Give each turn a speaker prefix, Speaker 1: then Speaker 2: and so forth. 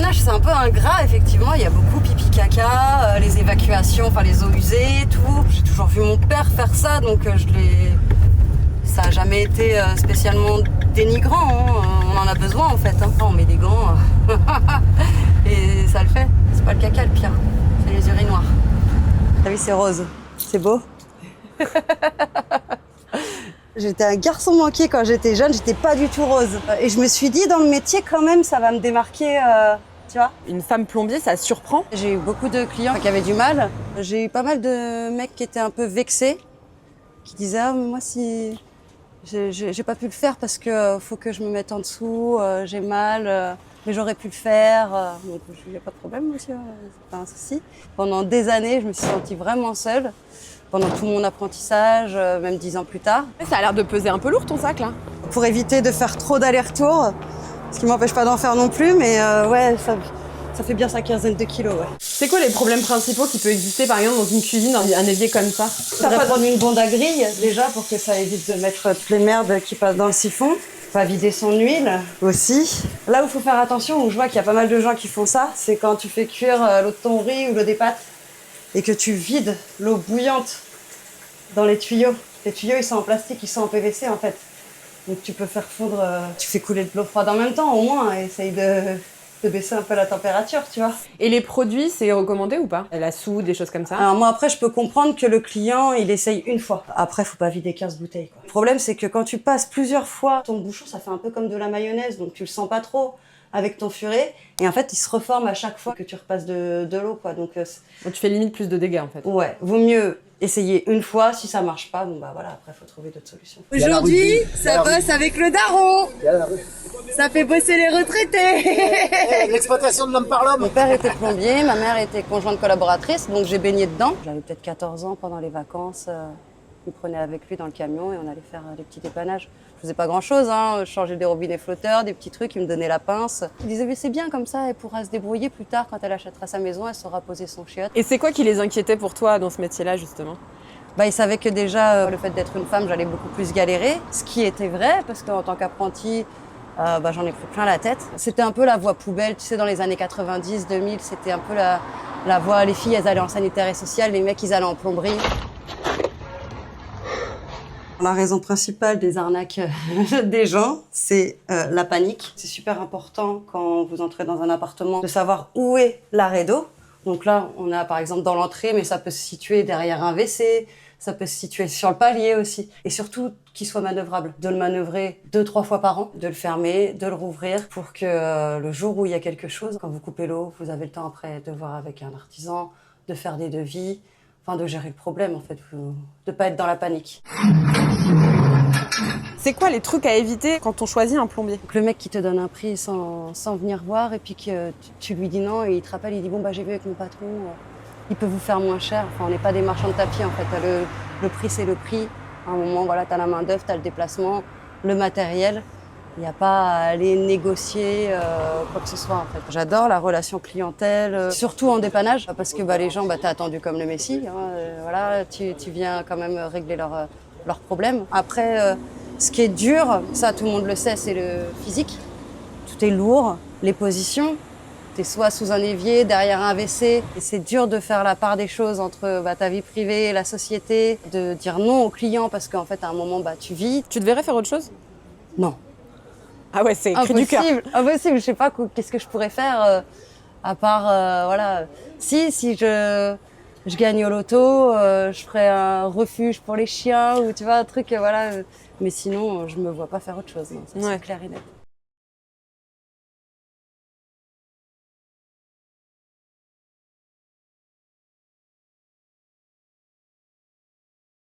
Speaker 1: dépannage, c'est un peu ingrat, effectivement. Il y a beaucoup pipi caca, les évacuations, enfin les eaux usées, tout. J'ai toujours vu mon père faire ça, donc ça n'a jamais été spécialement dénigrant. Hein. On en a besoin, en fait. Hein. On met des gants et ça le fait. C'est pas le caca le pire, c'est les urinoirs. T'as vu, c'est rose. C'est beau. J'étais un garçon manqué quand j'étais jeune, j'étais pas du tout rose. Et je me suis dit, dans le métier, quand même, ça va me démarquer, tu vois.
Speaker 2: Une femme plombier, ça surprend.
Speaker 1: J'ai eu beaucoup de clients qui avaient du mal. J'ai eu pas mal de mecs qui étaient un peu vexés, qui disaient, ah, mais moi, si j'ai pas pu le faire parce que faut que je me mette en dessous, j'ai mal, mais j'aurais pu le faire. Donc, il n'y a pas de problème, monsieur, c'est pas un souci. Pendant des années, je me suis sentie vraiment seule. Pendant tout mon apprentissage, même 10 ans plus tard.
Speaker 2: Ça a l'air de peser un peu lourd ton sac là.
Speaker 1: Pour éviter de faire trop d'allers-retours, ce qui m'empêche pas d'en faire non plus, mais ouais, ça fait bien sa quinzaine de kilos, ouais.
Speaker 2: C'est quoi les problèmes principaux qui peuvent exister par exemple dans une cuisine, dans un évier comme ça?
Speaker 1: Ça va prendre une bonde à grille déjà pour que ça évite de mettre toutes les merdes qui passent dans le siphon. Pas vider son huile aussi. Là où il faut faire attention, où je vois qu'il y a pas mal de gens qui font ça, c'est quand tu fais cuire l'eau de ton riz ou l'eau des pâtes et que tu vides l'eau bouillante dans les tuyaux. Les tuyaux, ils sont en plastique, ils sont en PVC en fait. Donc tu peux faire fondre, tu fais couler de l'eau froide en même temps au moins, et essaye de baisser un peu la température, tu vois.
Speaker 2: Et les produits, c'est recommandé ou pas? La soude, des choses comme ça?
Speaker 1: Alors moi après, je peux comprendre que le client, il essaye une fois. Après, faut pas vider 15 bouteilles, quoi. Le problème, c'est que quand tu passes plusieurs fois ton bouchon, ça fait un peu comme de la mayonnaise, donc tu le sens pas trop avec ton furet, et en fait, il se reforme à chaque fois que tu repasses de l'eau, quoi. Donc
Speaker 2: tu fais limite plus de dégâts en fait.
Speaker 1: ouais, vaut mieux essayer une fois. Si ça marche pas, bon bah voilà, après faut trouver d'autres solutions.
Speaker 3: Aujourd'hui, ça bosse avec le daron. Ça fait bosser les retraités.
Speaker 4: L'exploitation de l'homme par l'homme.
Speaker 1: Mon père était plombier, ma mère était conjointe collaboratrice, donc j'ai baigné dedans. J'avais peut-être 14 ans pendant les vacances. Il me prenait avec lui dans le camion et on allait faire des petits dépannages. Je faisais pas grand-chose, hein. Je changeais des robinets flotteurs, des petits trucs, il me donnait la pince. Il disait mais c'est bien comme ça, elle pourra se débrouiller plus tard quand elle achètera sa maison, elle saura poser son chiotte.
Speaker 2: Et c'est quoi qui les inquiétait pour toi dans ce métier-là justement?
Speaker 1: Bah, il savait que déjà, le fait d'être une femme, j'allais beaucoup plus galérer, ce qui était vrai, parce qu'en tant qu'apprenti, j'en ai pris plein la tête. C'était un peu la voie poubelle, tu sais, dans les années 90, 2000, c'était un peu la voie, les filles, elles allaient en sanitaire et social, les mecs, ils allaient en plomberie. La raison principale des arnaques des gens, c'est la panique. C'est super important quand vous entrez dans un appartement de savoir où est l'arrêt d'eau. Donc là, on a par exemple dans l'entrée, mais ça peut se situer derrière un WC, ça peut se situer sur le palier aussi. Et surtout, qu'il soit manœuvrable. De le manœuvrer 2-3 fois par an, de le fermer, de le rouvrir pour que le jour où il y a quelque chose, quand vous coupez l'eau, vous avez le temps après de voir avec un artisan, de faire des devis, enfin de gérer le problème en fait, de pas être dans la panique.
Speaker 2: C'est quoi les trucs à éviter quand on choisit un plombier?
Speaker 1: Donc, le mec qui te donne un prix sans venir voir et puis que tu lui dis non et il te rappelle, il dit bon bah j'ai vu avec mon patron, il peut vous faire moins cher. Enfin on n'est pas des marchands de tapis en fait, le prix c'est le prix. À un moment voilà, t'as la main d'œuvre, t'as le déplacement, le matériel. Il n'y a pas à aller négocier quoi que ce soit en fait. J'adore la relation clientèle, surtout en dépannage, parce que les gens, t'es attendu comme le Messie. Hein, voilà, tu viens quand même régler leurs problèmes. Après, ce qui est dur, ça tout le monde le sait, c'est le physique. Tout est lourd, les positions. T'es soit sous un évier, derrière un WC. Et c'est dur de faire la part des choses entre ta vie privée et la société, de dire non aux clients parce qu'en fait à un moment tu vis.
Speaker 2: Tu te verrais faire autre chose?
Speaker 1: Non.
Speaker 2: Ah ouais, c'est cri du cœur.
Speaker 1: Impossible, je sais pas qu'est-ce que je pourrais faire à part voilà. Si je gagne au loto, je ferais un refuge pour les chiens ou tu vois un truc voilà. Mais sinon, je me vois pas faire autre chose. Non, ça, c'est clair et net.